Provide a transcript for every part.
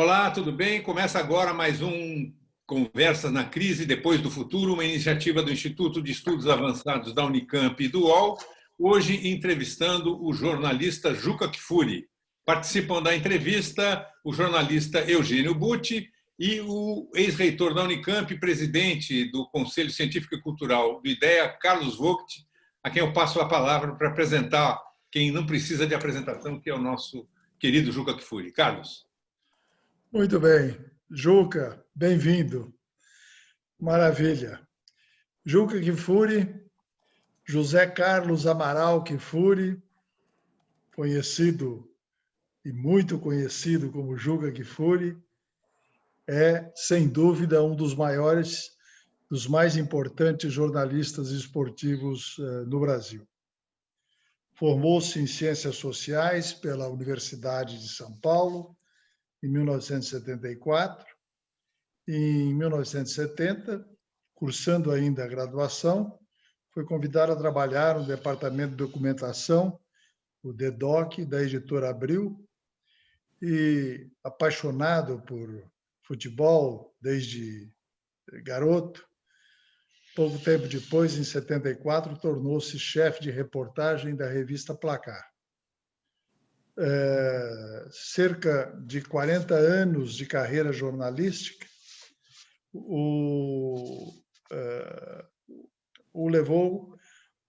Olá, tudo bem? Começa agora mais um Conversas na Crise Depois do Futuro, uma iniciativa do Instituto de Estudos Avançados da Unicamp e do UOL, hoje entrevistando o jornalista Juca Kfouri. Participam da entrevista o jornalista Eugênio Butti e o ex-reitor da Unicamp, presidente do Conselho Científico e Cultural do IDEA, Carlos Vogt, a quem eu passo a palavra para apresentar quem não precisa de apresentação, que é o nosso querido Juca Kfouri. Carlos. Muito bem. Juca, bem-vindo. Maravilha. Juca Kfouri, José Carlos Amaral Kfouri, conhecido e muito conhecido como Juca Kfouri, é, sem dúvida, um dos maiores, dos mais importantes jornalistas esportivos no Brasil. Formou-se em Ciências Sociais pela Universidade de São Paulo, em 1974. Em 1970, cursando ainda a graduação, foi convidado a trabalhar no Departamento de Documentação, o DEDOC, da editora Abril, e apaixonado por futebol desde garoto, pouco tempo depois, em 74, tornou-se chefe de reportagem da revista Placar. Cerca de 40 anos de carreira jornalística o levou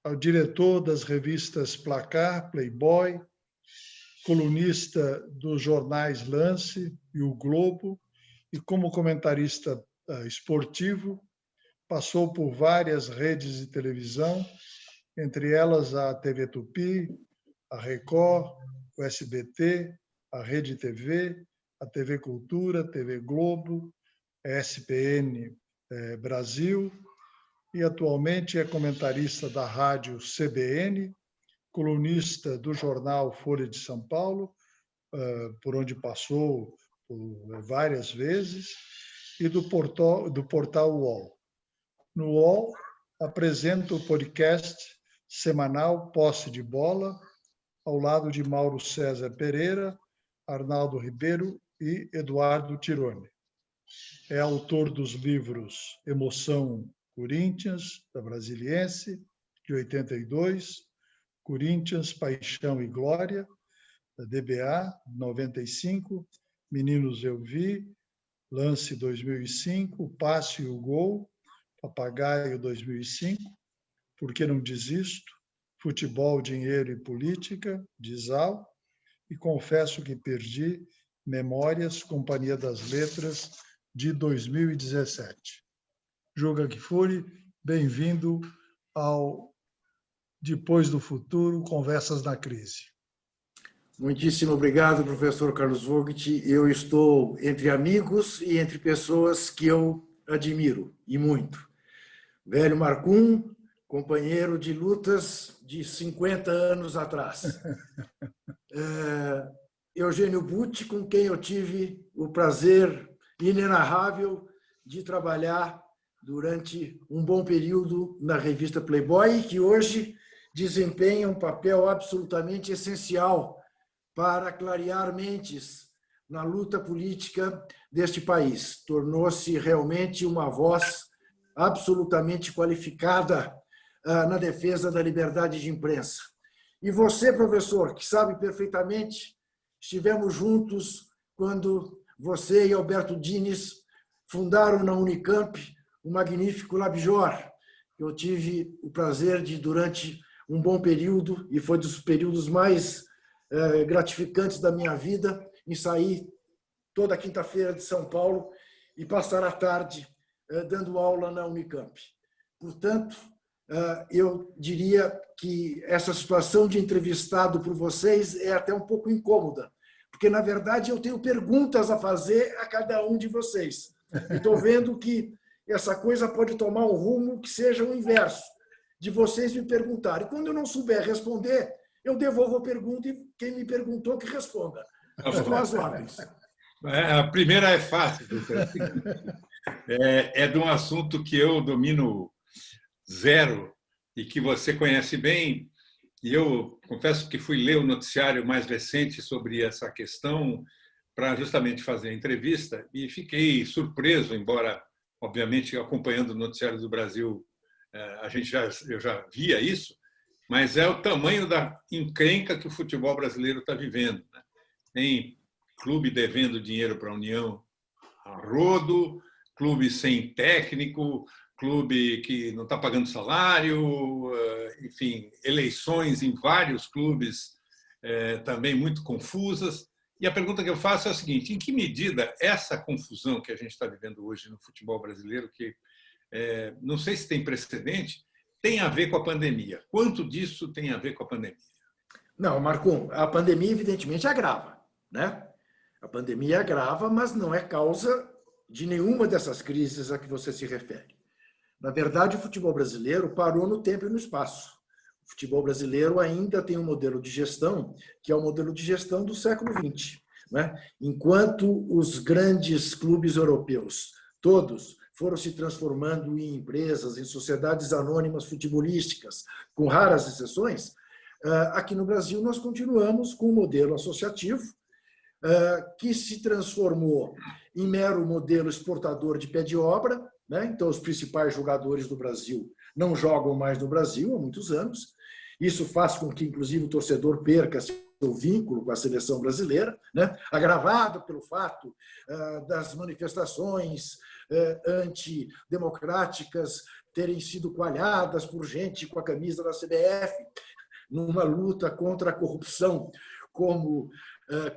ao diretor das revistas Placar, Playboy, colunista dos jornais Lance e O Globo, e como comentarista esportivo, passou por várias redes de televisão, entre elas a TV Tupi, a Record, o SBT, a Rede TV, a TV Cultura, TV Globo, a SPN Brasil, e atualmente é comentarista da rádio CBN, colunista do jornal Folha de São Paulo, por onde passou várias vezes, e do portal UOL. No UOL, apresenta o podcast semanal Posse de Bola, ao lado de Mauro César Pereira, Arnaldo Ribeiro e Eduardo Tironi. É autor dos livros Emoção Corinthians, da Brasiliense, de 82, Corinthians, Paixão e Glória, da DBA, de 95, Meninos Eu Vi, Lance 2005, Passe e o Gol, Papagaio 2005, Por que Não Desisto, Futebol, Dinheiro e Política, de Zal, e Confesso que Perdi, Memórias, Companhia das Letras, de 2017. Juca Kfouri, bem-vindo ao Depois do Futuro, Conversas na Crise. Muitíssimo obrigado, professor Carlos Vogt. Eu estou entre amigos e entre pessoas que eu admiro, e muito. Velho Marcum, companheiro de lutas de 50 anos atrás. Eugênio Butti, com quem eu tive o prazer inenarrável de trabalhar durante um bom período na revista Playboy, que hoje desempenha um papel absolutamente essencial para clarear mentes na luta política deste país. Tornou-se realmente uma voz absolutamente qualificada na defesa da liberdade de imprensa. E você, professor, que sabe perfeitamente, estivemos juntos quando você e Alberto Dines fundaram na Unicamp o magnífico Labjor. Eu tive o prazer de, durante um bom período, e foi dos períodos mais gratificantes da minha vida, em sair toda quinta-feira de São Paulo e passar a tarde dando aula na Unicamp. Portanto, eu diria que essa situação de entrevistado por vocês é até um pouco incômoda, porque, na verdade, eu tenho perguntas a fazer a cada um de vocês. E estou vendo que essa coisa pode tomar um rumo que seja o inverso, de vocês me perguntarem. Quando eu não souber responder, eu devolvo a pergunta e quem me perguntou que responda. Estou às ordens. A primeira é fácil. É de um assunto que eu domino zero e que você conhece bem. E eu confesso que fui ler o noticiário mais recente sobre essa questão para justamente fazer a entrevista e fiquei surpreso, embora, obviamente, acompanhando o Noticiário do Brasil, eu já via isso, mas é o tamanho da encrenca que o futebol brasileiro está vivendo, né? Tem clube devendo dinheiro para a União a rodo, clube sem técnico, clube que não está pagando salário, enfim, eleições em vários clubes também muito confusas. E a pergunta que eu faço é a seguinte: em que medida essa confusão que a gente está vivendo hoje no futebol brasileiro, que não sei se tem precedente, tem a ver com a pandemia? Quanto disso tem a ver com a pandemia? Não, Marcon, a pandemia evidentemente agrava, né? A pandemia agrava, mas não é causa de nenhuma dessas crises a que você se refere. Na verdade, o futebol brasileiro parou no tempo e no espaço. O futebol brasileiro ainda tem um modelo de gestão, que é o modelo de gestão do século XX, né? Enquanto os grandes clubes europeus, todos, foram se transformando em empresas, em sociedades anônimas futebolísticas, com raras exceções, aqui no Brasil nós continuamos com um modelo associativo, que se transformou em mero modelo exportador de pé de obra, né? Então, os principais jogadores do Brasil não jogam mais no Brasil há muitos anos. Isso faz com que, inclusive, o torcedor perca seu vínculo com a seleção brasileira, né? Agravado pelo fato das manifestações antidemocráticas terem sido coalhadas por gente com a camisa da CBF, numa luta contra a corrupção, como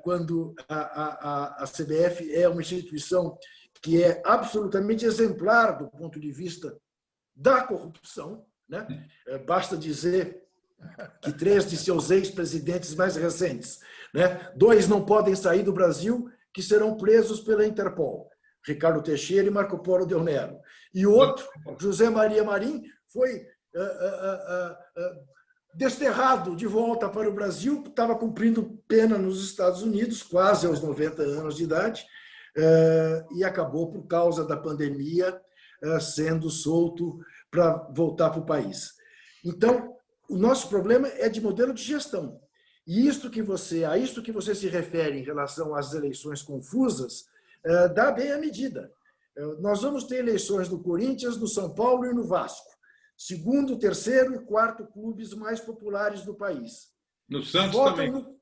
quando a CBF é uma instituição que é absolutamente exemplar do ponto de vista da corrupção, né? Basta dizer que 3 de seus ex-presidentes mais recentes, né? 2 não podem sair do Brasil, que serão presos pela Interpol, Ricardo Teixeira e Marco Polo Del Nero. E outro, José Maria Marim, foi desterrado de volta para o Brasil, estava cumprindo pena nos Estados Unidos, quase aos 90 anos de idade, e acabou, por causa da pandemia, sendo solto para voltar para o país. Então, o nosso problema é de modelo de gestão. E a isto que você se refere em relação às eleições confusas, dá bem a medida. Nós vamos ter eleições no Corinthians, no São Paulo e no Vasco. Segundo, terceiro e quarto clubes mais populares do país. No Santos também.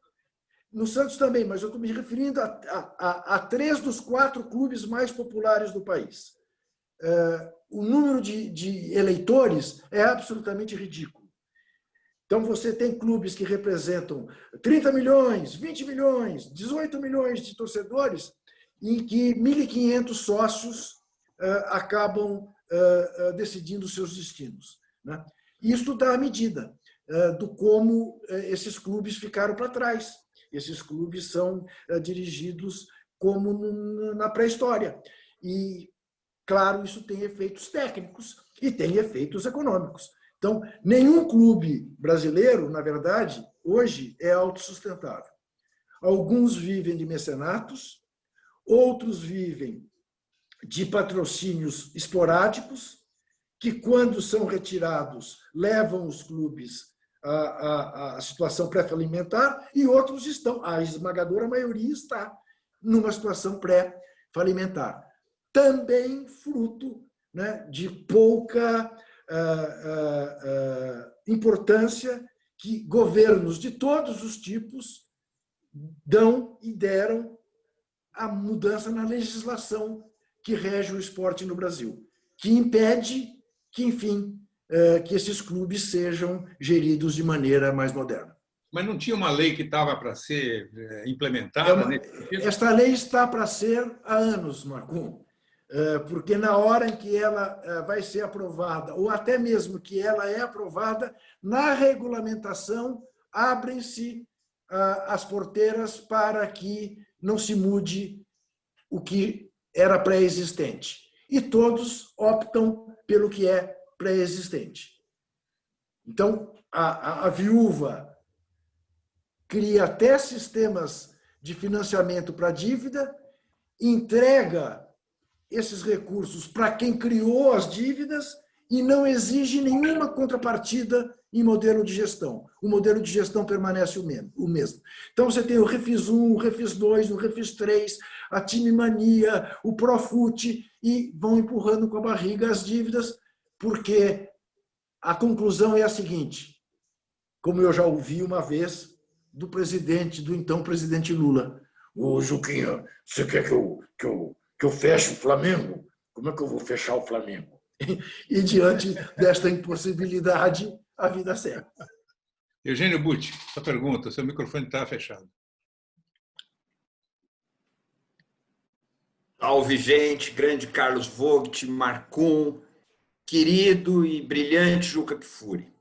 No Santos também, mas eu estou me referindo a 3 dos 4 clubes mais populares do país. O número de eleitores é absolutamente ridículo. Então, você tem clubes que representam 30 milhões, 20 milhões, 18 milhões de torcedores, em que 1.500 sócios acabam decidindo seus destinos, né? Isso dá a medida do como esses clubes ficaram para trás. Esses clubes são dirigidos como na pré-história. E, claro, isso tem efeitos técnicos e tem efeitos econômicos. Então, nenhum clube brasileiro, na verdade, hoje é autossustentável. Alguns vivem de mecenatos, outros vivem de patrocínios esporádicos, que, quando são retirados, levam os clubes à situação pré-falimentar, e outros estão, a esmagadora maioria está numa situação pré-falimentar. Também fruto, né, de pouca importância que governos de todos os tipos dão e deram à mudança na legislação que rege o esporte no Brasil, que impede que, enfim, que esses clubes sejam geridos de maneira mais moderna. Mas não tinha uma lei que estava para ser implementada? Esta lei está para ser há anos, Marcon, porque na hora em que ela vai ser aprovada, ou até mesmo que ela é aprovada, na regulamentação abrem-se as porteiras para que não se mude o que era pré-existente. E todos optam pelo que é pré-existente. Então, a viúva cria até sistemas de financiamento para a dívida, entrega esses recursos para quem criou as dívidas e não exige nenhuma contrapartida em modelo de gestão. O modelo de gestão permanece o mesmo. Então, você tem o Refis 1, o Refis 2, o Refis 3, a Time Mania, o Profut, e vão empurrando com a barriga as dívidas, porque a conclusão é a seguinte, como eu já ouvi uma vez do então presidente Lula. Ô, Juquinha, você quer que eu feche o Flamengo? Como é que eu vou fechar o Flamengo? E diante desta impossibilidade, a vida segue. Eugênio Butti, sua pergunta, seu microfone está fechado. Salve, gente, grande Carlos Vogt, Marcum, querido e brilhante Juca Kfouri.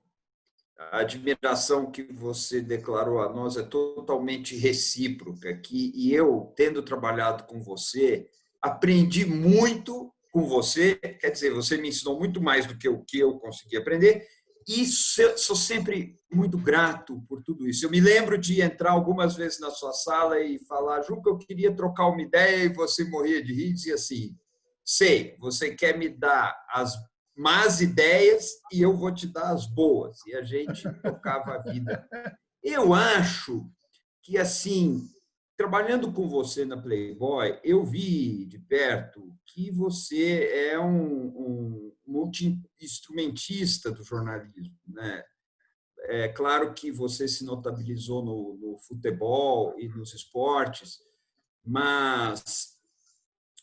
A admiração que você declarou a nós é totalmente recíproca, e eu, tendo trabalhado com você, aprendi muito com você, quer dizer, você me ensinou muito mais do que o que eu consegui aprender, e sou sempre muito grato por tudo isso. Eu me lembro de entrar algumas vezes na sua sala e falar, Juca, eu queria trocar uma ideia, e você morria de rir e dizia assim, sei, você quer me dar as más ideias e eu vou te dar as boas. E a gente tocava a vida. Eu acho que, assim, trabalhando com você na Playboy, eu vi de perto que você é um multi-instrumentista do jornalismo, né? É claro que você se notabilizou no futebol e nos esportes, mas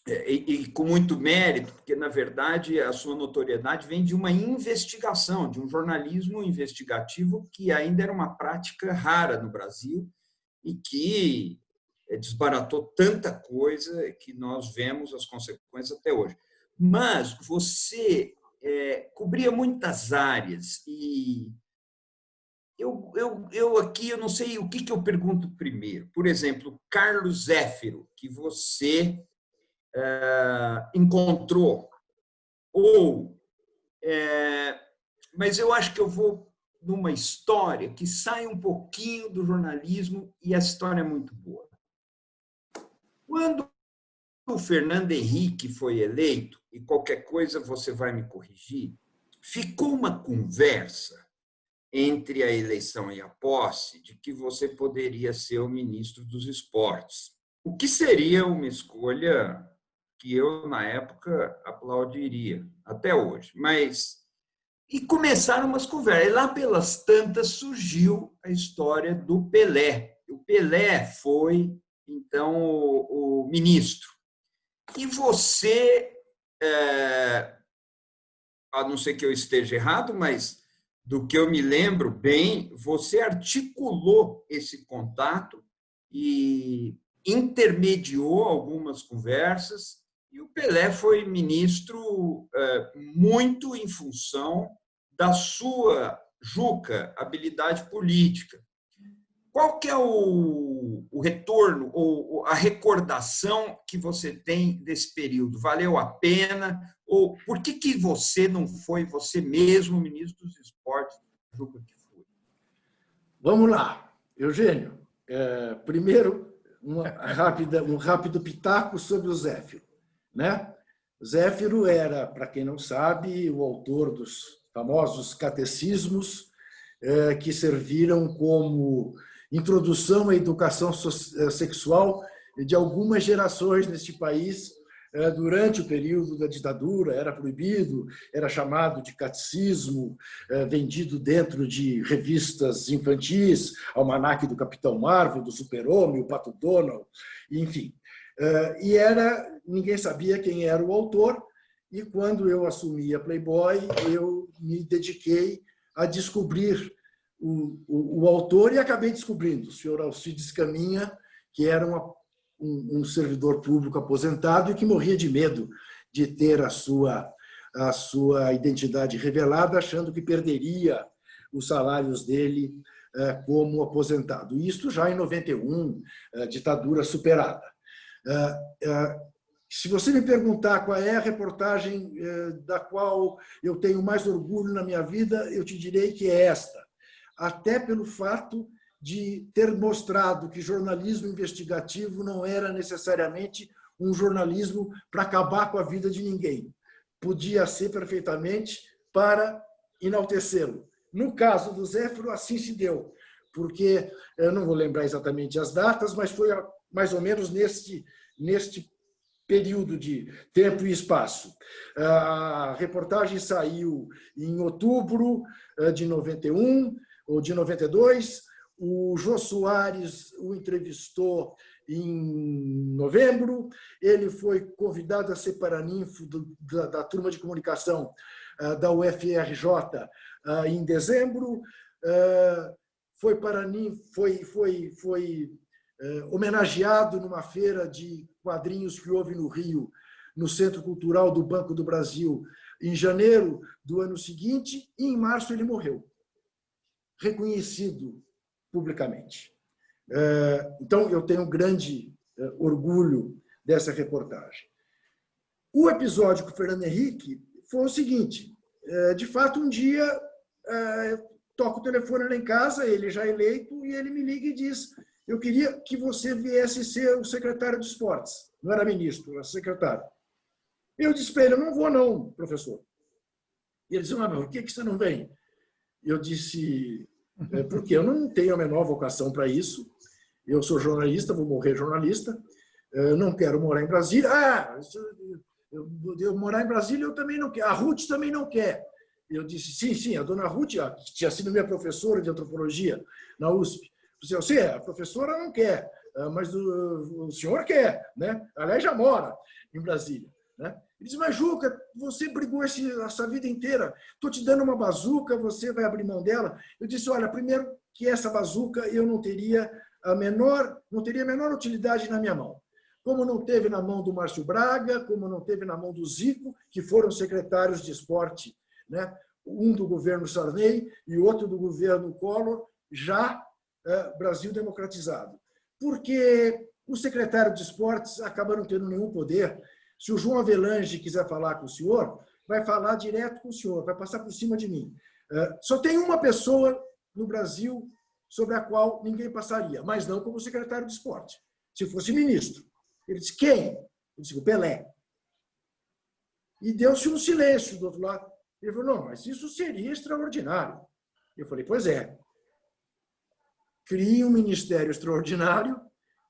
e com muito mérito, porque, na verdade, a sua notoriedade vem de uma investigação, de um jornalismo investigativo que ainda era uma prática rara no Brasil e que desbaratou tanta coisa que nós vemos as consequências até hoje. Mas você cobria muitas áreas e eu aqui eu não sei o que eu pergunto primeiro. Por exemplo, Carlos Zéfiro, que você encontrou, mas eu acho que eu vou numa história que sai um pouquinho do jornalismo e a história é muito boa. Quando o Fernando Henrique foi eleito, e qualquer coisa você vai me corrigir, ficou uma conversa entre a eleição e a posse de que você poderia ser o ministro dos esportes, o que seria uma escolha que eu, na época, aplaudiria, até hoje. E começaram umas conversas. E lá pelas tantas surgiu a história do Pelé. O Pelé foi, então, o ministro. E você, a não ser que eu esteja errado, mas do que eu me lembro bem, você articulou esse contato e intermediou algumas conversas. E o Pelé foi ministro muito em função da sua, Juca, habilidade política. Qual que é o retorno ou a recordação que você tem desse período? Valeu a pena? Ou por que você não foi você mesmo ministro dos esportes, Juca Kfouri? Vamos lá, Eugênio. Primeiro, um rápido pitaco sobre o Zéfiro. Né? Zéfiro era, para quem não sabe, o autor dos famosos catecismos que serviram como introdução à educação sexual de algumas gerações neste país durante o período da ditadura. Era proibido, era chamado de catecismo, vendido dentro de revistas infantis, Almanaque do Capitão Marvel, do Super-Homem, o Pato Donald, enfim. E ninguém sabia quem era o autor, e quando eu assumi a Playboy, eu me dediquei a descobrir o autor e acabei descobrindo o senhor Alcides Caminha, que era um servidor público aposentado e que morria de medo de ter a sua identidade revelada, achando que perderia os salários dele como aposentado. Isto já em 91, ditadura superada. Se você me perguntar qual é a reportagem da qual eu tenho mais orgulho na minha vida, eu te direi que é esta. Até pelo fato de ter mostrado que jornalismo investigativo não era necessariamente um jornalismo para acabar com a vida de ninguém. Podia ser perfeitamente para enaltecê-lo. No caso do Zéfiro, assim se deu, porque eu não vou lembrar exatamente as datas, mas foi mais ou menos neste período de tempo e espaço. A reportagem saiu em outubro de 91 ou de 92. O Jô Soares o entrevistou em novembro. Ele foi convidado a ser paraninfo da turma de comunicação da UFRJ em dezembro. Foi homenageado numa feira de quadrinhos que houve no Rio, no Centro Cultural do Banco do Brasil, em janeiro do ano seguinte, e em março ele morreu, reconhecido publicamente. Então, eu tenho um grande orgulho dessa reportagem. O episódio com o Fernando Henrique foi o seguinte: de fato, um dia toco o telefone lá em casa, ele já eleito, e ele me liga e diz: eu queria que você viesse ser o secretário de esportes. Não era ministro, era secretário. Eu disse para ele: eu não vou não, professor. E ele disse: mas por que você não vem? Eu disse: porque eu não tenho a menor vocação para isso. Eu sou jornalista, vou morrer jornalista. Não quero morar em Brasília. Eu morar em Brasília eu também não quero. A Ruth também não quer. Eu disse: sim, a dona Ruth, que tinha sido minha professora de antropologia na USP. Você, a professora não quer, mas o senhor quer, né? Aliás, já mora em Brasília, né? Ele disse: mas Juca, você brigou essa vida inteira, estou te dando uma bazuca, você vai abrir mão dela? Eu disse: olha, primeiro que essa bazuca eu não teria a menor utilidade na minha mão. Como não teve na mão do Márcio Braga, como não teve na mão do Zico, que foram secretários de esporte, né? Um do governo Sarney e outro do governo Collor, já Brasil democratizado. Porque o secretário de esportes acaba não tendo nenhum poder. Se o João Avelange quiser falar com o senhor, vai falar direto com o senhor, vai passar por cima de mim. Só tem uma pessoa no Brasil sobre a qual ninguém passaria, mas não como secretário de esporte. Se fosse ministro. Ele disse: quem? Eu disse: o Pelé. E deu-se um silêncio do outro lado. Ele falou: não, mas isso seria extraordinário. Eu falei: pois é. Crie um ministério extraordinário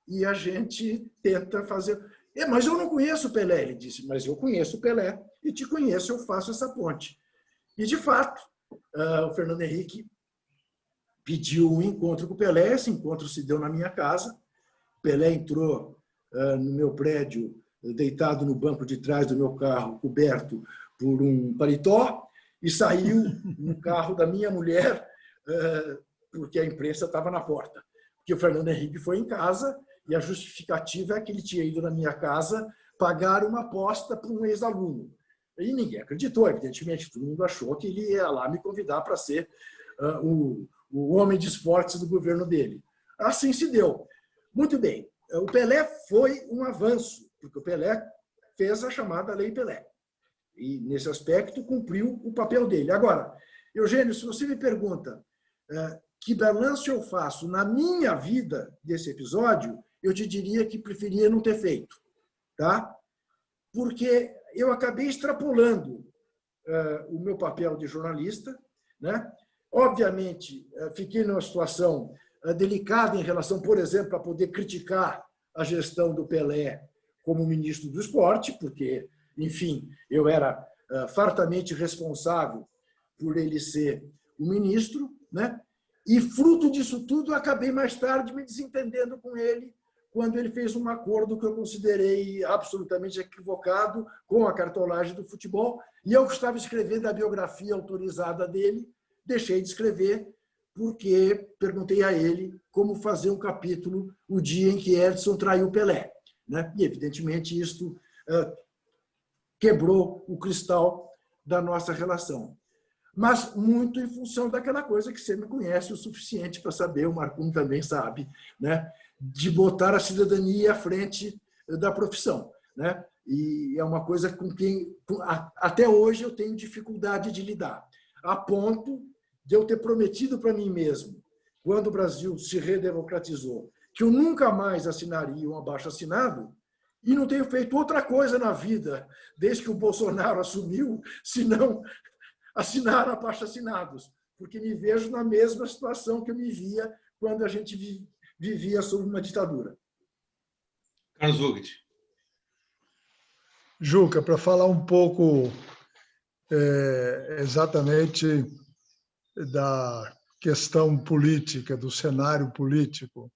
e a gente tenta fazer... Mas eu não conheço o Pelé. Ele disse: mas eu conheço o Pelé e te conheço, eu faço essa ponte. E, de fato, o Fernando Henrique pediu um encontro com o Pelé. Esse encontro se deu na minha casa. O Pelé entrou no meu prédio, deitado no banco de trás do meu carro, coberto por um paletó, e saiu no carro da minha mulher, porque a imprensa estava na porta. Porque o Fernando Henrique foi em casa e a justificativa é que ele tinha ido na minha casa pagar uma aposta para um ex-aluno. E ninguém acreditou, evidentemente. Todo mundo achou que ele ia lá me convidar para ser o homem de esportes do governo dele. Assim se deu. Muito bem. O Pelé foi um avanço, porque o Pelé fez a chamada Lei Pelé. E, nesse aspecto, cumpriu o papel dele. Agora, Eugênio, se você me pergunta que balanço eu faço na minha vida desse episódio, eu te diria que preferia não ter feito, tá? Porque eu acabei extrapolando o meu papel de jornalista, né? Obviamente, fiquei numa situação delicada em relação, por exemplo, a poder criticar a gestão do Pelé como ministro do esporte, porque, enfim, eu era fartamente responsável por ele ser o ministro, né? E, fruto disso tudo, acabei mais tarde me desentendendo com ele quando ele fez um acordo que eu considerei absolutamente equivocado com a cartolagem do futebol. E eu estava escrevendo a biografia autorizada dele, deixei de escrever porque perguntei a ele como fazer um capítulo o dia em que Edson traiu Pelé, né? E, evidentemente, isto quebrou o cristal da nossa relação. Mas muito em função daquela coisa que você me conhece o suficiente para saber, o Marcum também sabe, né? De botar a cidadania à frente da profissão, né? E é uma coisa com quem até hoje eu tenho dificuldade de lidar, a ponto de eu ter prometido para mim mesmo, quando o Brasil se redemocratizou, que eu nunca mais assinaria um abaixo-assinado, e não tenho feito outra coisa na vida desde que o Bolsonaro assumiu, senão assinar abaixo-assinados, porque me vejo na mesma situação que eu me via quando a gente vivia sob uma ditadura. Carlos Vogt. Juca, para falar um pouco exatamente da questão política, do cenário político,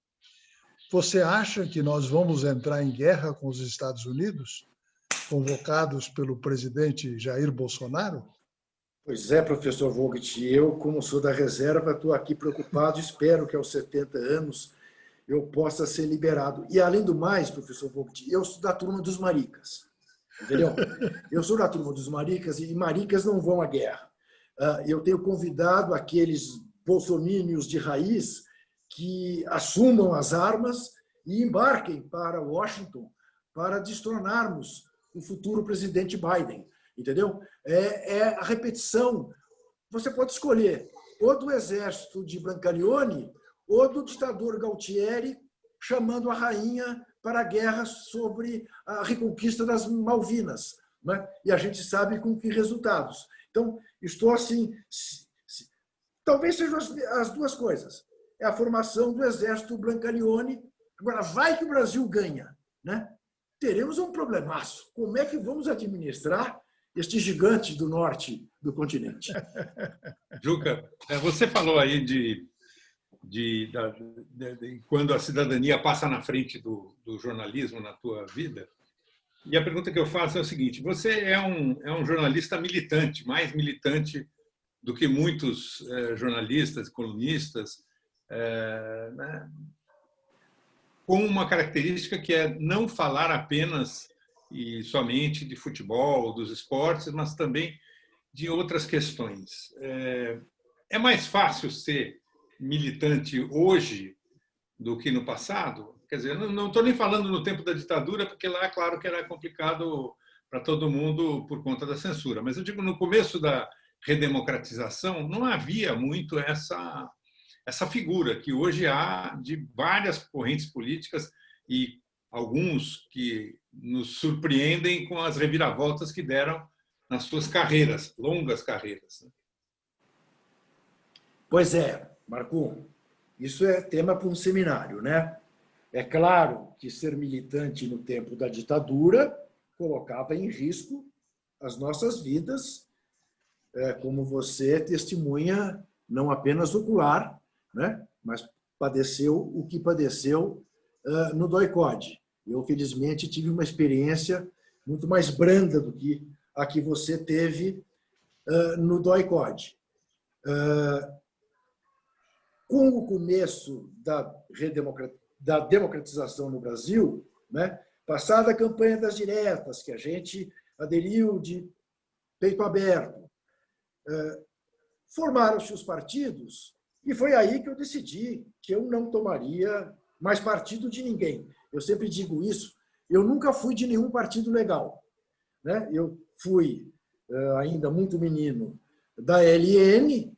você acha que nós vamos entrar em guerra com os Estados Unidos, convocados pelo presidente Jair Bolsonaro? Pois é, professor Vogt, eu, como sou da reserva, estou aqui preocupado, espero que aos 70 anos eu possa ser liberado. E, além do mais, professor Vogt, eu sou da turma dos maricas, entendeu? Eu sou da turma dos maricas e maricas não vão à guerra. Eu tenho convidado aqueles bolsomínios de raiz que assumam as armas e embarquem para Washington para destronarmos o futuro presidente Biden, entendeu? É a repetição. Você pode escolher ou do exército de Brancaleone ou do ditador Galtieri chamando a rainha para a guerra sobre a reconquista das Malvinas, né? E a gente sabe com que resultados. Então, estou assim... Talvez sejam as duas coisas. É a formação do exército Brancaleone. Agora, vai que o Brasil ganha, né? Teremos um problemaço. Como é que vamos administrar este gigante do norte do continente? Juca, você falou aí de quando a cidadania passa na frente do jornalismo na tua vida. E a pergunta que eu faço é o seguinte: você é um jornalista militante, mais militante do que muitos jornalistas, colunistas, né? Com uma característica que é não falar apenas e somente de futebol, dos esportes, mas também de outras questões. É mais fácil ser militante hoje do que no passado? Quer dizer, não estou nem falando no tempo da ditadura, porque lá, claro que era complicado para todo mundo por conta da censura, mas eu digo, no começo da redemocratização, não havia muito essa figura que hoje há de várias correntes políticas e alguns que nos surpreendem com as reviravoltas que deram nas suas carreiras, longas carreiras. Pois é, Marco, isso é tema para um seminário, né? É claro que ser militante no tempo da ditadura colocava em risco as nossas vidas, como você testemunha, não apenas ocular, né? Mas padeceu o que padeceu no DOI-CODE. Eu, felizmente, tive uma experiência muito mais branda do que a que você teve no DOI-CODE. Com o começo da democratização no Brasil, né, passada a campanha das diretas, que a gente aderiu de peito aberto, formaram-se os partidos e foi aí que eu decidi que eu não tomaria mais partido de ninguém. Eu sempre digo isso, eu nunca fui de nenhum partido legal, né? Eu fui, ainda muito menino, da LN,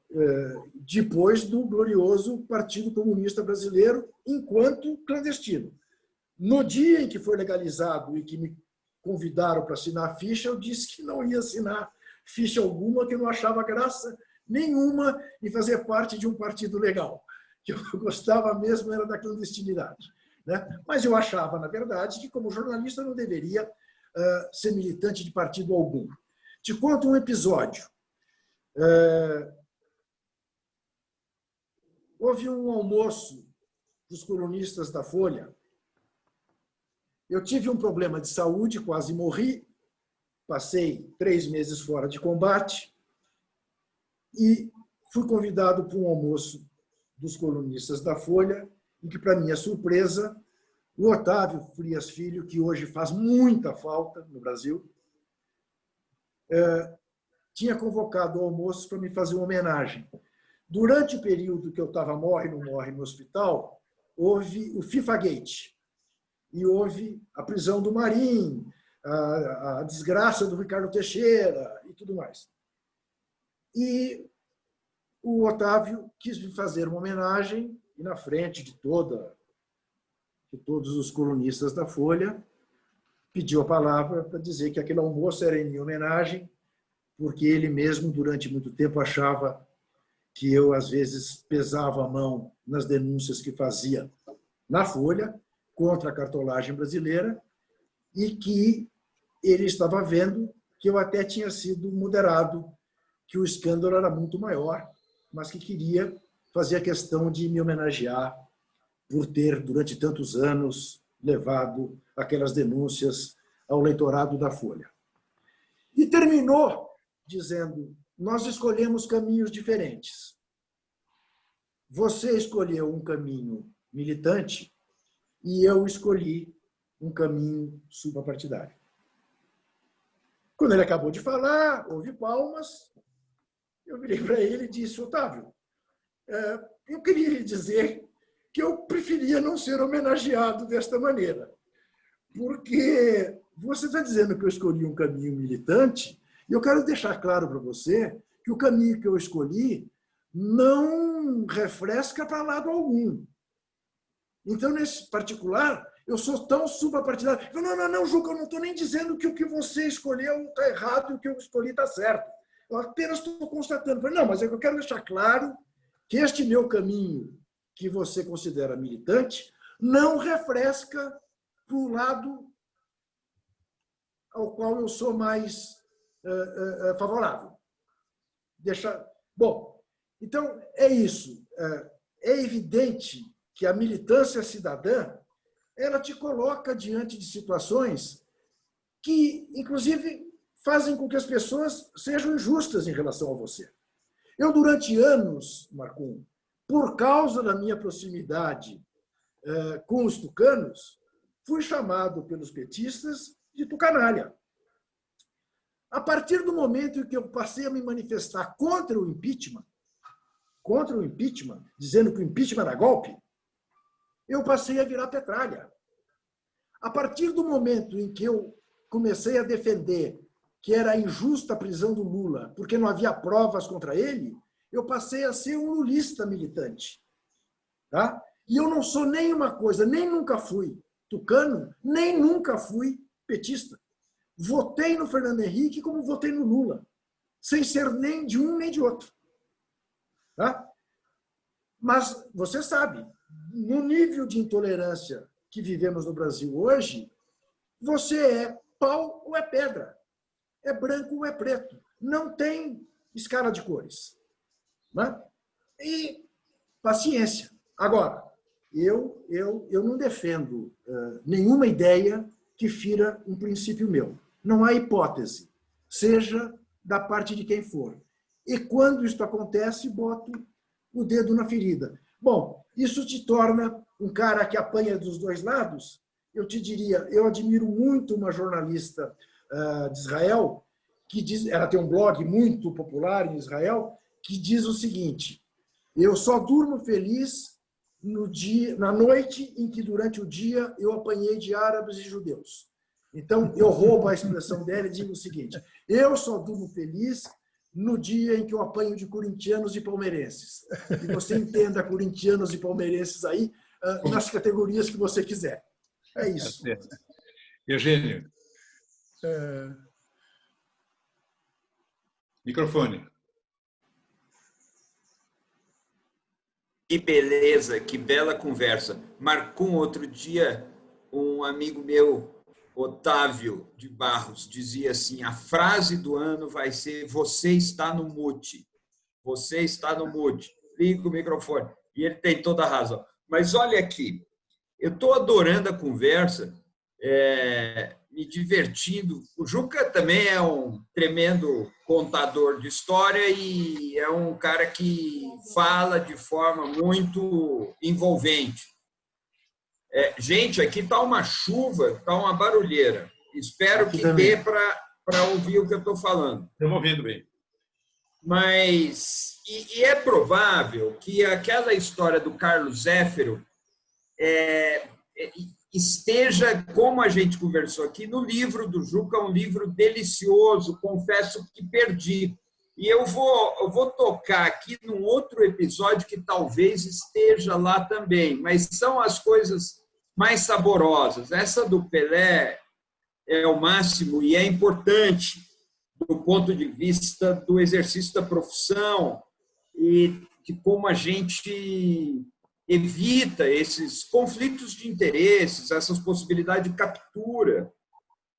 depois do glorioso Partido Comunista Brasileiro, enquanto clandestino. No dia em que foi legalizado e que me convidaram para assinar a ficha, eu disse que não ia assinar ficha alguma, que eu não achava graça nenhuma em fazer parte de um partido legal. Que eu gostava mesmo era da clandestinidade, né? Mas eu achava, na verdade, que como jornalista eu não deveria ser militante de partido algum. Te conto um episódio. Houve um almoço dos colunistas da Folha. Eu tive um problema de saúde, quase morri, passei 3 meses fora de combate e fui convidado para um almoço dos colunistas da Folha, em que, para minha surpresa, o Otávio Frias Filho, que hoje faz muita falta no Brasil, tinha convocado o almoço para me fazer uma homenagem. Durante o período que eu estava morre, não morre no hospital, houve o FIFA-Gate e houve a prisão do Marim, a desgraça do Ricardo Teixeira e tudo mais. E o Otávio quis me fazer uma homenagem e, na frente de todos os colunistas da Folha, pediu a palavra para dizer que aquele almoço era em minha homenagem, porque ele mesmo, durante muito tempo, achava que eu, às vezes, pesava a mão nas denúncias que fazia na Folha contra a cartolagem brasileira e que ele estava vendo que eu até tinha sido moderado, que o escândalo era muito maior, mas que queria fazer a questão de me homenagear por ter, durante tantos anos, levado aquelas denúncias ao leitorado da Folha. E terminou dizendo: nós escolhemos caminhos diferentes. Você escolheu um caminho militante e eu escolhi um caminho suprapartidário. Quando ele acabou de falar, houve palmas, eu virei para ele e disse: Otávio, eu queria lhe dizer que eu preferia não ser homenageado desta maneira, porque você está dizendo que eu escolhi um caminho militante, e eu quero deixar claro para você que o caminho que eu escolhi não refresca para lado algum. Então, nesse particular, eu sou tão suprapartidário. Não, Juca, eu não estou nem dizendo que o que você escolheu está errado e o que eu escolhi está certo. Eu apenas estou constatando. Não, mas eu quero deixar claro que este meu caminho, que você considera militante, não refresca para o lado ao qual eu sou mais favorável. Bom, então é isso. É evidente que a militância cidadã ela te coloca diante de situações que, inclusive, fazem com que as pessoas sejam injustas em relação a você. Eu, durante anos, Marcum, por causa da minha proximidade com os tucanos, fui chamado pelos petistas de tucanalha. A partir do momento em que eu passei a me manifestar contra o impeachment, dizendo que o impeachment era golpe, eu passei a virar petralha. A partir do momento em que eu comecei a defender que era injusta a prisão do Lula, porque não havia provas contra ele, eu passei a ser um lulista militante. Tá? E eu não sou nem uma coisa, nem nunca fui tucano, nem nunca fui petista. Votei no Fernando Henrique como votei no Lula, sem ser nem de um nem de outro. Tá? Mas você sabe, no nível de intolerância que vivemos no Brasil hoje, você é pau ou é pedra, é branco ou é preto. Não tem escala de cores. Né? E paciência. Agora, eu não defendo nenhuma ideia que fira um princípio meu. Não há hipótese, seja da parte de quem for. E quando isso acontece, boto o dedo na ferida. Bom, isso te torna um cara que apanha dos dois lados. Eu te diria, eu admiro muito uma jornalista de Israel, que diz, ela tem um blog muito popular em Israel, que diz o seguinte: eu só durmo feliz na noite em que durante o dia eu apanhei de árabes e judeus. Então, eu roubo a expressão dela e digo o seguinte: eu só durmo feliz no dia em que eu apanho de corintianos e palmeirenses. E você entenda corintianos e palmeirenses aí nas categorias que você quiser. É isso. Eugênio. Microfone. Que beleza, que bela conversa. Marcum, outro dia, um amigo meu, Otávio de Barros, dizia assim: a frase do ano vai ser "você está no mute". Você está no mute. Liga o microfone. E ele tem toda a razão. Mas olha aqui, eu estou adorando a conversa, me divertindo. O Juca também é um tremendo contador de história e é um cara que fala de forma muito envolvente. Gente, aqui está uma chuva, está uma barulheira. Espero que dê para ouvir o que eu estou falando. Estamos ouvindo bem. Mas e é provável que aquela história do Carlos Zéfiro esteja, como a gente conversou aqui, no livro do Juca, um livro delicioso, confesso que perdi. E eu vou tocar aqui num outro episódio que talvez esteja lá também, mas são as coisas mais saborosas. Essa do Pelé é o máximo e é importante do ponto de vista do exercício da profissão e de como a gente evita esses conflitos de interesses, essas possibilidades de captura.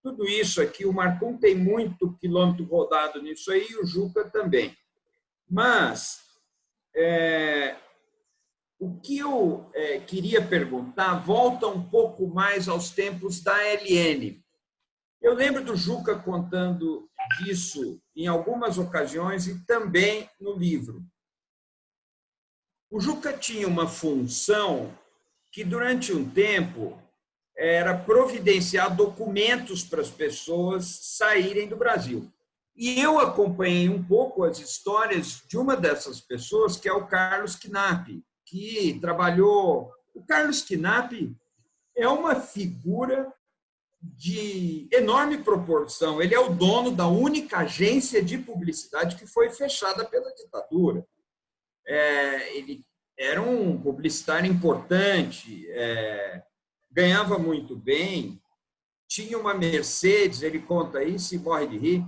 Tudo isso aqui, o Marcum tem muito quilômetro rodado nisso aí, e o Juca também. Mas o que eu queria perguntar volta um pouco mais aos tempos da LN. Eu lembro do Juca contando disso em algumas ocasiões e também no livro. O Juca tinha uma função que, durante um tempo, era providenciar documentos para as pessoas saírem do Brasil. E eu acompanhei um pouco as histórias de uma dessas pessoas, que é o Carlos Knapp, que trabalhou... O Carlos Knapp é uma figura de enorme proporção. Ele é o dono da única agência de publicidade que foi fechada pela ditadura. Ele era um publicitário importante, ganhava muito bem, tinha uma Mercedes, ele conta isso e morre de rir,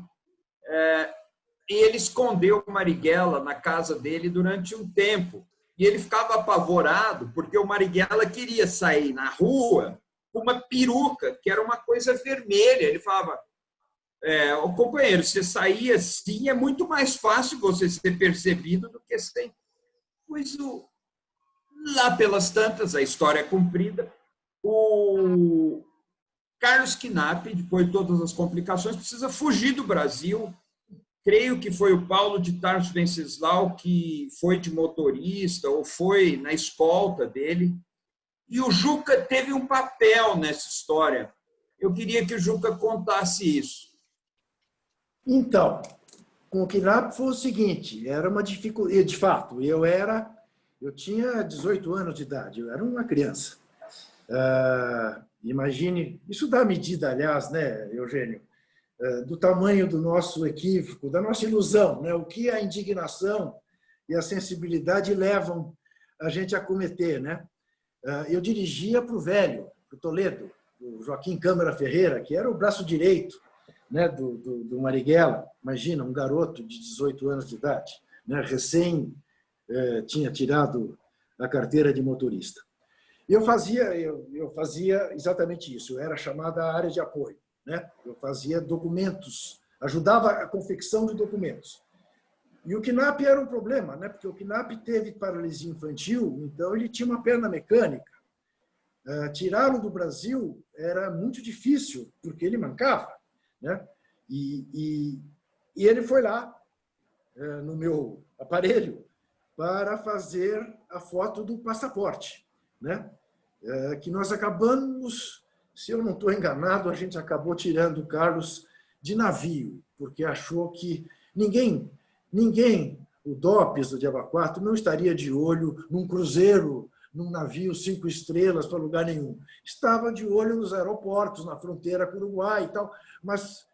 e ele escondeu o Marighella na casa dele durante um tempo. E ele ficava apavorado porque o Marighella queria sair na rua com uma peruca, que era uma coisa vermelha. Ele falava, companheiro, você sair assim é muito mais fácil você ser percebido do que sem. Pois lá pelas tantas, a história é cumprida, o Carlos Knapp, depois de todas as complicações, precisa fugir do Brasil. Creio que foi o Paulo de Tarso Venceslau que foi de motorista ou foi na escolta dele. E o Juca teve um papel nessa história. Eu queria que o Juca contasse isso. Então, com o Knapp foi o seguinte, era uma dificuldade. De fato, eu tinha 18 anos de idade, eu era uma criança. Imagine, isso dá medida, aliás, né, Eugênio, do tamanho do nosso equívoco, da nossa ilusão, né? O que a indignação e a sensibilidade levam a gente a cometer, né? Eu dirigia para o velho, para o Toledo, o Joaquim Câmara Ferreira, que era o braço direito, né, do Marighella. Imagina, um garoto de 18 anos de idade, né, recém tinha tirado a carteira de motorista. Eu fazia exatamente isso, eu era chamada área de apoio, né? Eu fazia documentos, ajudava a confecção de documentos. E o Knapp era um problema, né? Porque o Knapp teve paralisia infantil, então ele tinha uma perna mecânica. Tirá-lo do Brasil era muito difícil, porque ele mancava, né? E ele foi lá, no meu aparelho, para fazer a foto do passaporte, né? Que nós acabamos, se eu não estou enganado, a gente acabou tirando o Carlos de navio, porque achou que ninguém, o DOPS do Diaba 4, não estaria de olho num cruzeiro, num navio 5 estrelas para lugar nenhum. Estava de olho nos aeroportos, na fronteira com o Uruguai e tal, mas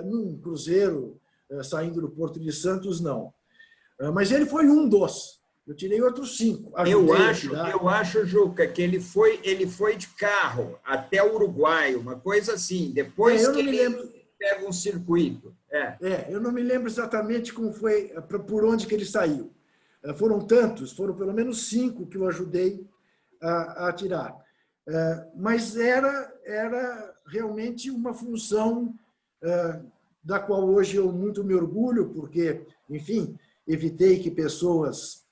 num cruzeiro saindo do Porto de Santos, não. Mas ele foi um dos. Eu tirei outros 5. Eu acho, Juca, que ele foi de carro até o Uruguai, uma coisa assim. Depois que ele pega um circuito. Eu não me lembro exatamente como foi, por onde que ele saiu. Foram tantos, foram pelo menos 5 que eu ajudei a tirar. Mas era realmente uma função da qual hoje eu muito me orgulho, porque, enfim, evitei que pessoas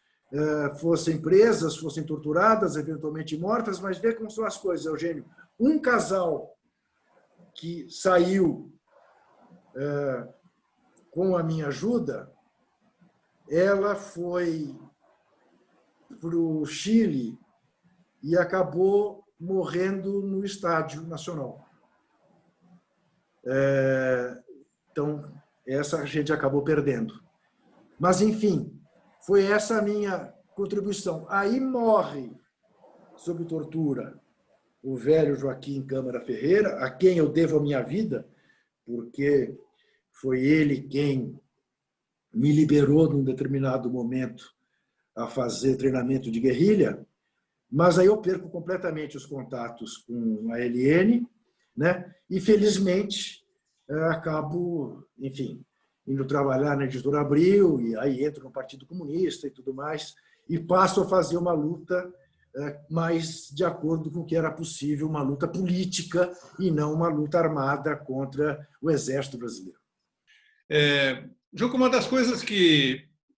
fossem presas, fossem torturadas, eventualmente mortas, mas vê como são as coisas, Eugênio. Um casal que saiu com a minha ajuda, ela foi para o Chile e acabou morrendo no Estádio Nacional. Então, essa a gente acabou perdendo. Mas, enfim, foi essa a minha contribuição. Aí morre, sob tortura, o velho Joaquim Câmara Ferreira, a quem eu devo a minha vida, porque foi ele quem me liberou num determinado momento a fazer treinamento de guerrilha, mas aí eu perco completamente os contatos com a LN, né? E, felizmente, acabo, enfim, indo trabalhar na Editora Abril, e aí entro no Partido Comunista e tudo mais, e passo a fazer uma luta mais de acordo com o que era possível, uma luta política e não uma luta armada contra o Exército Brasileiro. Juca, uma das coisas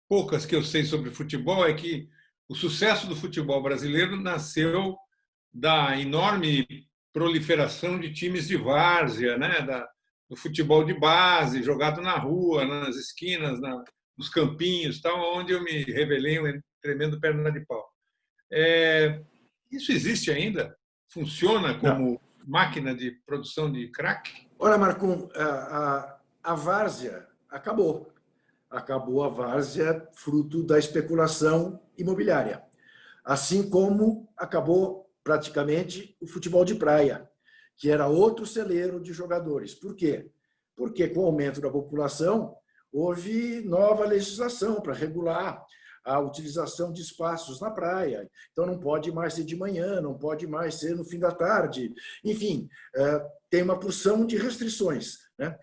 poucas que eu sei sobre futebol é que o sucesso do futebol brasileiro nasceu da enorme proliferação de times de várzea, né? Do futebol de base, jogado na rua, nas esquinas, nos campinhos, tal, onde eu me revelei um tremendo perna de pau. Isso existe ainda? Funciona como máquina de produção de craque? Olha, Marcum, a várzea acabou. Acabou a várzea fruto da especulação imobiliária. Assim como acabou praticamente o futebol de praia, que era outro celeiro de jogadores. Por quê? Porque com o aumento da população houve nova legislação para regular a utilização de espaços na praia. Então, não pode mais ser de manhã, não pode mais ser no fim da tarde. Enfim, tem uma porção de restrições, né?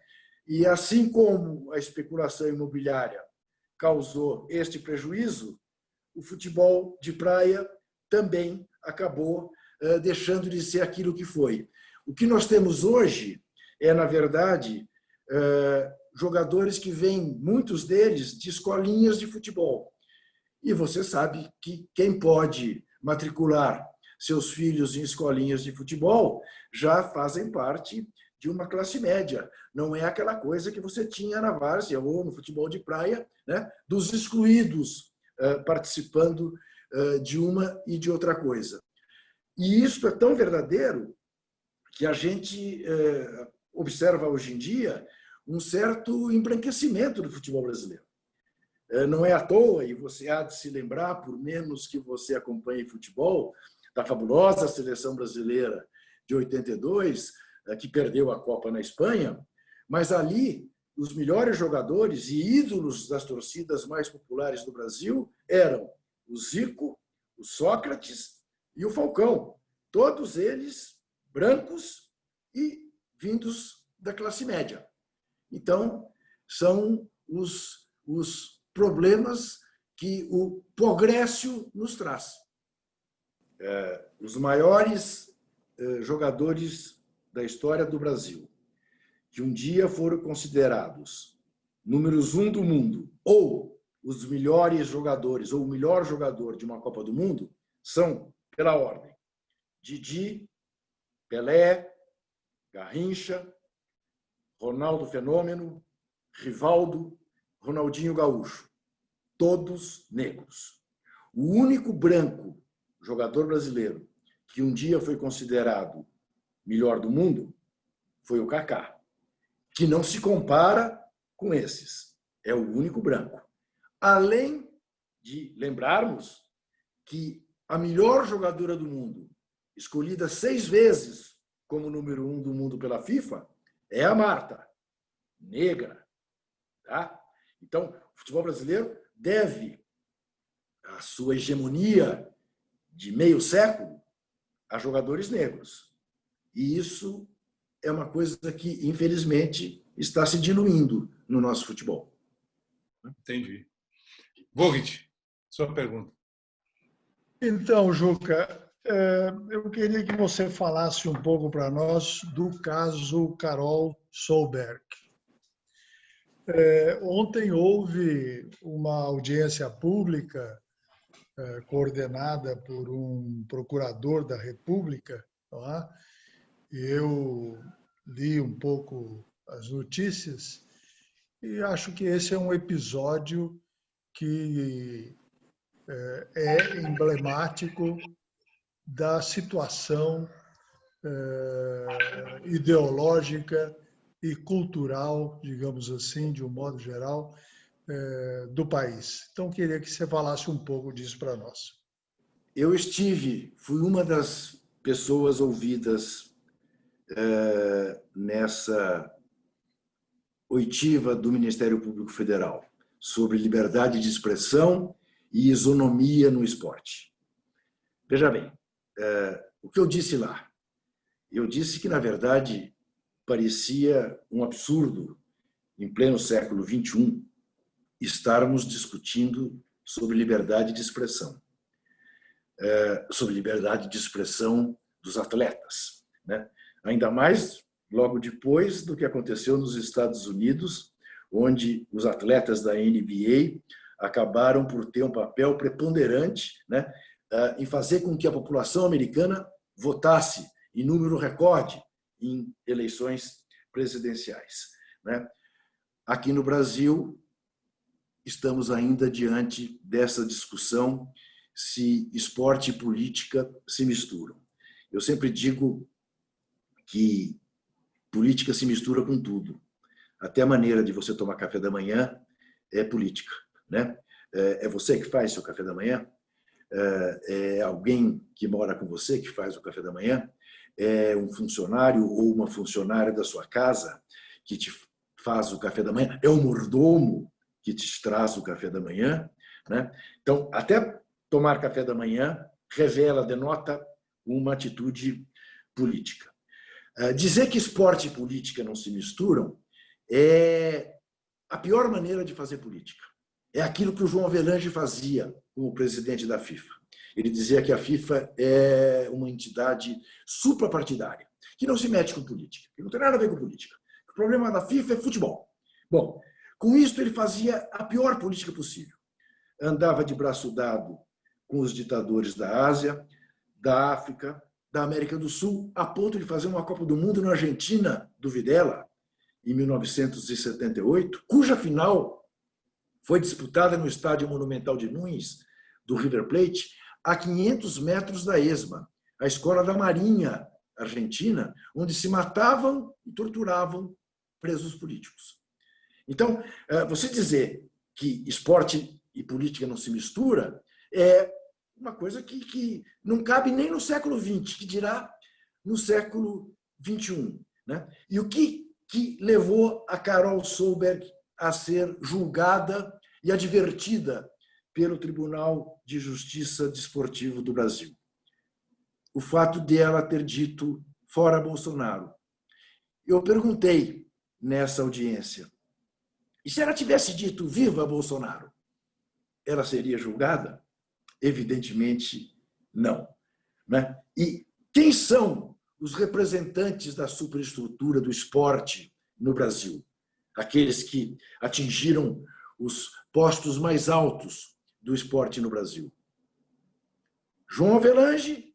E assim como a especulação imobiliária causou este prejuízo, o futebol de praia também acabou deixando de ser aquilo que foi. O que nós temos hoje na verdade, jogadores que vêm, muitos deles, de escolinhas de futebol. E você sabe que quem pode matricular seus filhos em escolinhas de futebol já fazem parte de uma classe média. Não é aquela coisa que você tinha na várzea ou no futebol de praia, né, dos excluídos participando de uma e de outra coisa. E isso é tão verdadeiro que a gente observa hoje em dia um certo embranquecimento do futebol brasileiro. Não é à toa, e você há de se lembrar, por menos que você acompanhe futebol, da fabulosa seleção brasileira de 82, que perdeu a Copa na Espanha, mas ali os melhores jogadores e ídolos das torcidas mais populares do Brasil eram o Zico, o Sócrates e o Falcão. Todos eles brancos e vindos da classe média. Então, são os problemas que o progresso nos traz. Os maiores jogadores da história do Brasil, que um dia foram considerados números 1 do mundo, ou os melhores jogadores, ou o melhor jogador de uma Copa do Mundo, são, pela ordem, Didi, Pelé, Garrincha, Ronaldo Fenômeno, Rivaldo, Ronaldinho Gaúcho, todos negros. O único branco jogador brasileiro que um dia foi considerado melhor do mundo foi o Kaká, que não se compara com esses. É o único branco. Além de lembrarmos que a melhor jogadora do mundo, escolhida 6 vezes como número 1 do mundo pela FIFA, é a Marta, negra. Tá? Então, o futebol brasileiro deve a sua hegemonia de meio século a jogadores negros. E isso é uma coisa que, infelizmente, está se diluindo no nosso futebol. Entendi. Vogt, sua pergunta. Então, Juca, eu queria que você falasse um pouco para nós do caso Carol Solberg. Ontem houve uma audiência pública coordenada por um procurador da República. Não é? Eu li um pouco as notícias e acho que esse é um episódio que é emblemático da situação ideológica e cultural, digamos assim, de um modo geral, do país. Então, queria que você falasse um pouco disso para nós. Eu fui uma das pessoas ouvidas nessa oitiva do Ministério Público Federal sobre liberdade de expressão e isonomia no esporte. Veja bem, o que eu disse lá? Eu disse que, na verdade, parecia um absurdo em pleno século XXI, estarmos discutindo sobre liberdade de expressão, sobre liberdade de expressão dos atletas, né? Ainda mais logo depois do que aconteceu nos Estados Unidos, onde os atletas da NBA acabaram por ter um papel preponderante, né, em fazer com que a população americana votasse em número recorde em eleições presidenciais, né? Aqui no Brasil, estamos ainda diante dessa discussão se esporte e política se misturam. Eu sempre digo que política se mistura com tudo. Até a maneira de você tomar café da manhã é política, né? É você que faz seu café da manhã? É alguém que mora com você que faz o café da manhã? É um funcionário ou uma funcionária da sua casa que te faz o café da manhã? É o mordomo que te traz o café da manhã, né? Então, até tomar café da manhã denota uma atitude política. Dizer que esporte e política não se misturam é a pior maneira de fazer política. É aquilo que o João Avelange fazia como presidente da FIFA. Ele dizia que a FIFA é uma entidade suprapartidária, que não se mete com política, que não tem nada a ver com política. O problema da FIFA é futebol. Bom, com isso ele fazia a pior política possível. Andava de braço dado com os ditadores da Ásia, da África, da América do Sul, a ponto de fazer uma Copa do Mundo na Argentina, do Videla, em 1978, cuja final foi disputada no Estádio Monumental de Nunes, do River Plate, a 500 metros da ESMA, a escola da Marinha Argentina, onde se matavam e torturavam presos políticos. Então, você dizer que esporte e política não se mistura é uma coisa que não cabe nem no século XX, que dirá no século XXI, né? E o que levou a Carol Solberg a ser julgada e advertida pelo Tribunal de Justiça Desportivo do Brasil? O fato de ela ter dito fora Bolsonaro. Eu perguntei nessa audiência, e se ela tivesse dito viva Bolsonaro, ela seria julgada? Evidentemente, não, né? E quem são os representantes da superestrutura do esporte no Brasil? Aqueles que atingiram os postos mais altos do esporte no Brasil. João Avelange,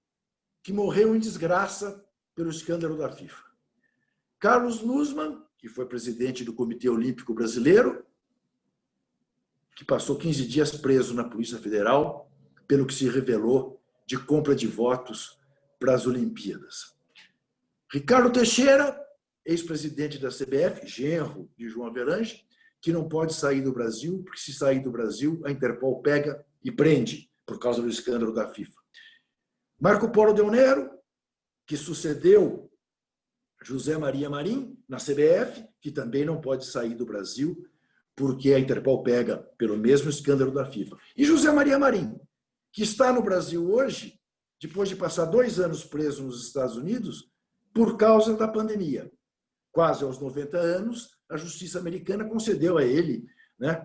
que morreu em desgraça pelo escândalo da FIFA. Carlos Nussmann, que foi presidente do Comitê Olímpico Brasileiro, que passou 15 dias preso na Polícia Federal pelo que se revelou de compra de votos para as Olimpíadas. Ricardo Teixeira, ex-presidente da CBF, genro de João Avelange, que não pode sair do Brasil, porque se sair do Brasil, a Interpol pega e prende, por causa do escândalo da FIFA. Marco Polo Del Nero, que sucedeu José Maria Marim na CBF, que também não pode sair do Brasil, porque a Interpol pega pelo mesmo escândalo da FIFA. E José Maria Marim, que está no Brasil hoje, depois de passar 2 anos preso nos Estados Unidos, por causa da pandemia. Quase aos 90 anos, a justiça americana concedeu a ele, né,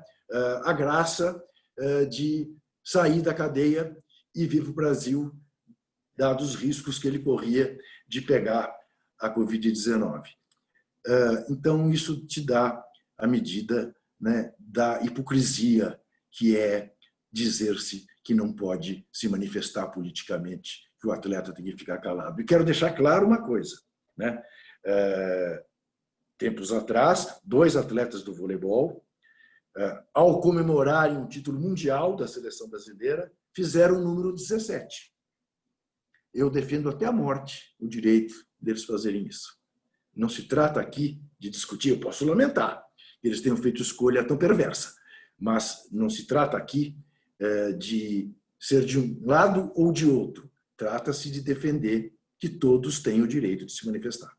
a graça de sair da cadeia e vir para o Brasil, dados os riscos que ele corria de pegar a Covid-19. Então, isso te dá a medida, né, da hipocrisia que é dizer-se que não pode se manifestar politicamente, que o atleta tem que ficar calado. E quero deixar claro uma coisa, né? Tempos atrás, 2 atletas do voleibol, ao comemorarem um título mundial da seleção brasileira, fizeram o número 17. Eu defendo até a morte o direito deles fazerem isso. Não se trata aqui de discutir, eu posso lamentar que eles tenham feito escolha tão perversa, mas não se trata aqui de ser de um lado ou de outro. Trata-se de defender que todos têm o direito de se manifestar.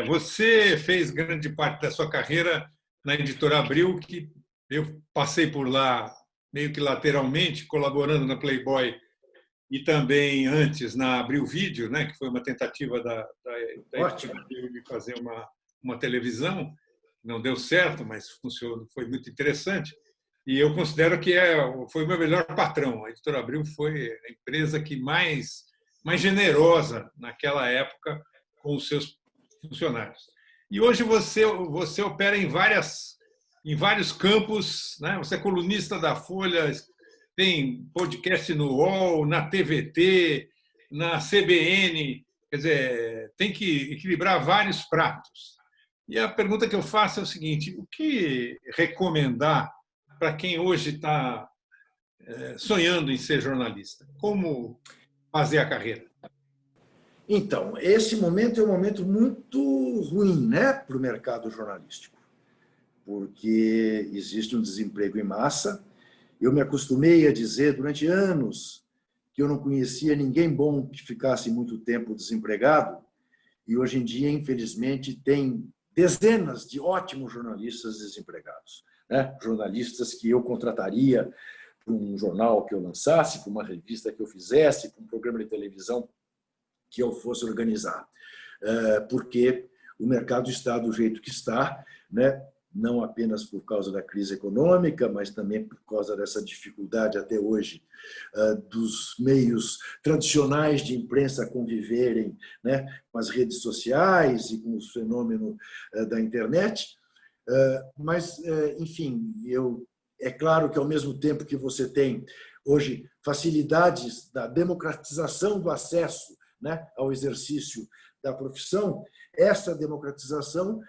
Você fez grande parte da sua carreira na Editora Abril, que eu passei por lá meio que lateralmente, colaborando na Playboy e também antes na Abril Vídeo, né, que foi uma tentativa da Editora Abril de fazer uma televisão. não deu certo, mas funcionou, foi muito interessante. E eu considero que foi o meu melhor patrão. A Editora Abril foi a empresa que mais generosa naquela época com os seus funcionários. E hoje você opera em vários campos, né? Você é colunista da Folha, tem podcast no UOL, na TVT, na CBN, quer dizer, tem que equilibrar vários pratos. E a pergunta que eu faço é o seguinte: o que recomendar para quem hoje está sonhando em ser jornalista? Como fazer a carreira? Então, esse momento é um momento muito ruim, né, para o mercado jornalístico, porque existe um desemprego em massa. Eu me acostumei a dizer durante anos que eu não conhecia ninguém bom que ficasse muito tempo desempregado, e hoje em dia, infelizmente, tem dezenas de ótimos jornalistas desempregados, né? Jornalistas que eu contrataria para um jornal que eu lançasse, para uma revista que eu fizesse, para um programa de televisão que eu fosse organizar, porque o mercado está do jeito que está, né? Não apenas por causa da crise econômica, mas também por causa dessa dificuldade até hoje dos meios tradicionais de imprensa conviverem, né, com as redes sociais e com o fenômeno da internet. Mas, enfim, é claro que, ao mesmo tempo que você tem hoje facilidades da democratização do acesso, né, ao exercício da profissão, essa democratização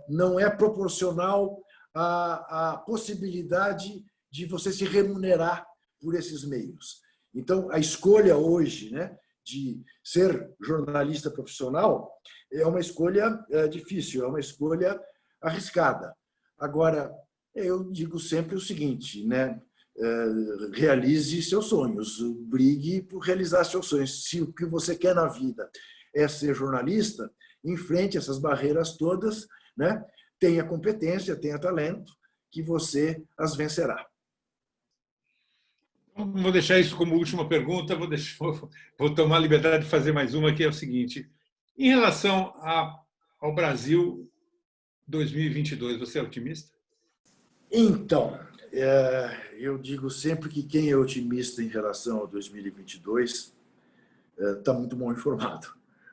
não é proporcional à possibilidade de você se remunerar por esses meios. Então, a escolha hoje, né, de ser jornalista profissional é uma escolha difícil, é uma escolha arriscada. Agora, eu digo sempre o seguinte, né? Realize seus sonhos, brigue por realizar seus sonhos. Se o que você quer na vida é ser jornalista, enfrente essas barreiras todas, né? Tenha competência, tenha talento, que você as vencerá. Vou deixar isso como última pergunta, vou tomar a liberdade de fazer mais uma, que é o seguinte: em relação ao Brasil 2022, você é otimista? Então, eu digo sempre que quem é otimista em relação a 2022 está muito mal informado,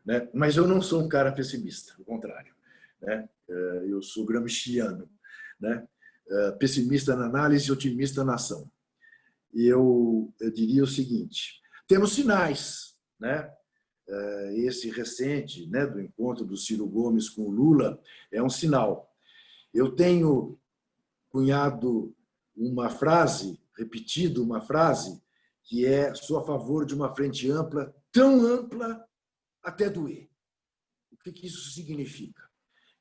né? Mas eu não sou um cara pessimista, ao contrário, né? Eu sou gramsciano, né? Pessimista na análise, otimista na ação. E eu diria o seguinte: temos sinais, né? Esse recente, né, do encontro do Ciro Gomes com o Lula é um sinal. Eu tenho cunhado repetido uma frase, que sou a favor de uma frente ampla, tão ampla até doer. O que isso significa?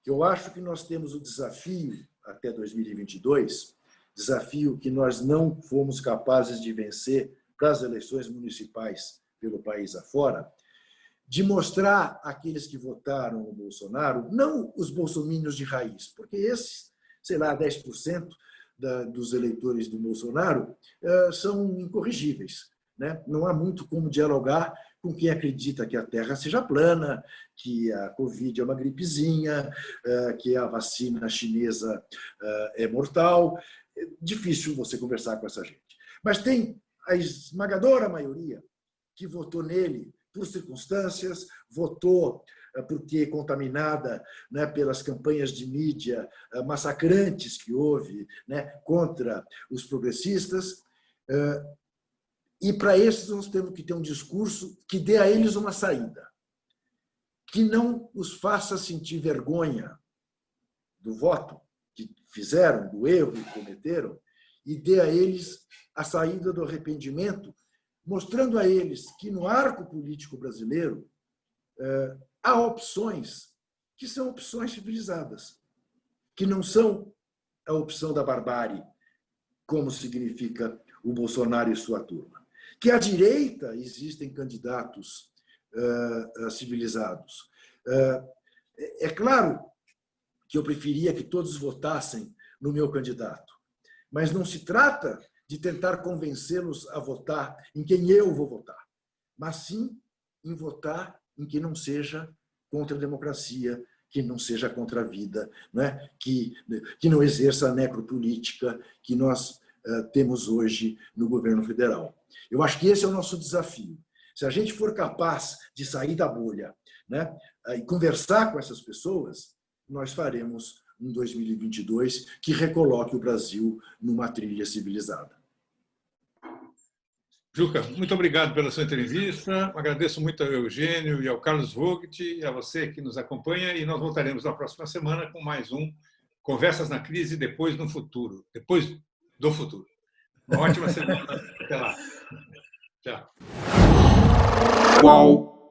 Que eu acho que nós temos o desafio, até 2022, desafio que nós não fomos capazes de vencer para as eleições municipais pelo país afora, de mostrar àqueles que votaram no Bolsonaro, não os bolsominions de raiz, porque esses, sei lá, 10% dos eleitores do Bolsonaro são incorrigíveis, né? Não há muito como dialogar com quem acredita que a Terra seja plana, que a Covid é uma gripezinha, que a vacina chinesa é mortal. É difícil você conversar com essa gente. Mas tem a esmagadora maioria que votou nele por circunstâncias, votou porque contaminada, né, pelas campanhas de mídia massacrantes que houve, né, contra os progressistas. E para esses nós temos que ter um discurso que dê a eles uma saída, que não os faça sentir vergonha do voto que fizeram, do erro que cometeram, e dê a eles a saída do arrependimento, mostrando a eles que no arco político brasileiro há opções que são opções civilizadas, que não são a opção da barbárie, como significa o Bolsonaro e sua turma. Que à direita existem candidatos civilizados. É claro que eu preferia que todos votassem no meu candidato, mas não se trata de tentar convencê-los a votar em quem eu vou votar, mas sim em votar em quem não seja contra a democracia, que não seja contra a vida, né? Que não exerça a necropolítica que nós temos hoje no governo federal. Eu acho que esse é o nosso desafio. Se a gente for capaz de sair da bolha, né, e conversar com essas pessoas, nós faremos um 2022 que recoloque o Brasil numa trilha civilizada. Juca, muito obrigado pela sua entrevista. Agradeço muito ao Eugênio e ao Carlos Vogt, e a você que nos acompanha, e nós voltaremos na próxima semana com mais um Conversas na Crise depois do futuro. Depois do futuro. Uma ótima semana. Até lá. Tchau. Qual